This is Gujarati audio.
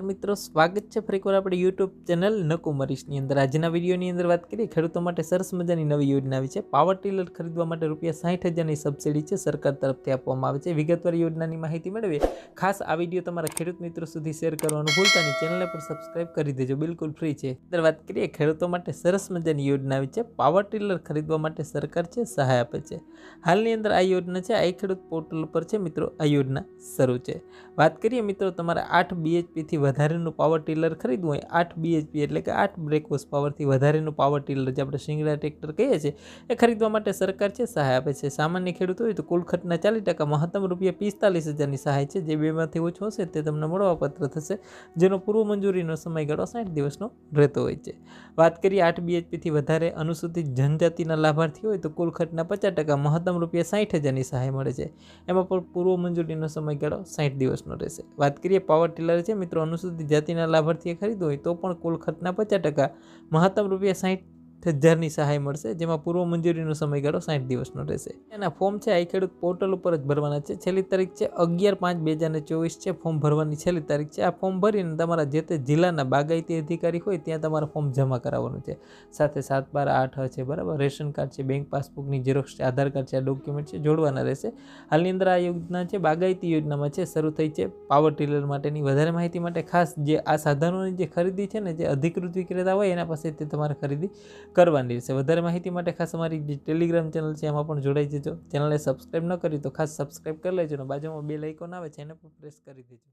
મિત્રો સ્વાગત છે ફરી એકવાર આપણે યુટ્યુબ ચેનલ નકુમરીશની અંદર। આજના વિડીયોની અંદર વાત કરીએ ખેડૂતો માટે સરસ મજાની નવી યોજના આવી છે। પાવર ટીલર ખરીદવા માટે ₹60,000ની સબસિડી છે સરકાર તરફથી આપવામાં આવે છે। વિગતવાર યોજનાની માહિતી મેળવીએ ખાસ આ વિડીયો તમારા ખેડૂત મિત્રો સુધી શેર કરવાનું ભૂલતા નહીં, ચેનલને પણ સબસ્ક્રાઇબ કરી દેજો, બિલકુલ ફ્રી છે। અંદર વાત કરીએ ખેડૂતો માટે સરસ મજાની યોજના આવી છે। પાવર ટીલર ખરીદવા માટે સરકાર છે સહાય આપે છે। હાલની અંદર આ યોજના છે આ ખેડૂત પોર્ટલ પર છે મિત્રો આ યોજના શરૂ છે। વાત કરીએ મિત્રો તમારે 8 BHP થી વધારેનું પાવર ટીલર ખરીદવું હોય, 8 BHP એટલે કે 8 બ્રેક હોર્સ પાવરથી વધારેનું પાવર ટીલર જે આપણે શિંગડા ટ્રેક્ટર કહીએ છીએ એ ખરીદવા માટે સરકાર છે સહાય આપે છે। સામાન્ય ખેડૂત હોય તો કુલ ખર્ચના 40% મહત્તમ ₹45,000ની સહાય છે, જે બેમાંથી ઓછું હશે તે તમને મળવાપાત્ર થશે, જેનો પૂર્વ મંજૂરીનો સમયગાળો 60 દિવસનો રહેતો હોય છે। વાત કરીએ 8 BHP થી વધારે અનુસૂચિત જનજાતિના લાભાર્થી હોય તો કુલ ખર્ચના 50% મહત્તમ ₹60,000ની સહાય મળે છે। એમાં પણ પૂર્વ મંજૂરીનો સમયગાળો 60 દિવસનો રહેશે। વાત કરીએ પાવર ટીલર છે મિત્રો અનુસૂચિત જાતિના લાભાર્થીએ ખરીદવું હોય તો પણ કુલ ખર્ચના 50% મહત્તમ ₹60,000ની સહાય મળશે, જેમાં પૂર્વ મંજૂરીનો સમયગાળો 60 દિવસનો રહેશે। એના ફોર્મ છે આ ખેડૂત પોર્ટલ ઉપર જ ભરવાના છે। છેલ્લી તારીખ છે 11/5/2024 છે ફોર્મ ભરવાની છેલ્લી તારીખ છે। આ ફોર્મ ભરીને તમારા જે તે જિલ્લાના બાગાયતી અધિકારી હોય ત્યાં તમારે ફોર્મ જમા કરાવવાનું છે। સાથે 7/12/8 છે બરાબર, રેશન કાર્ડ છે, બેંક પાસબુકની ઝેરોક્ષ છે, આધાર કાર્ડ છે, આ ડોક્યુમેન્ટ છે જોડવાના રહેશે। હાલની અંદર આ યોજના છે બાગાયતી યોજનામાં છે શરૂ થઈ છે પાવર ટીલર માટેની। વધારે માહિતી માટે ખાસ જે આ સાધનોની જે ખરીદી છે ને જે અધિકૃત વિક્રેતા હોય એના પાસેથી તમારે ખરીદી કરવાની રહેશે। વધારે માહિતી માટે ખાસ અમારી જે ટેલિગ્રામ ચેનલ છે એમાં પણ જોડાઈ જજો। ચેનલને સબસ્ક્રાઇબ ન કરી તો ખાસ સબસ્ક્રાઇબ કરી લેજો અને બાજુમાં બેલ આઇકોન આવે છે એને પણ પ્રેસ કરી દેજો।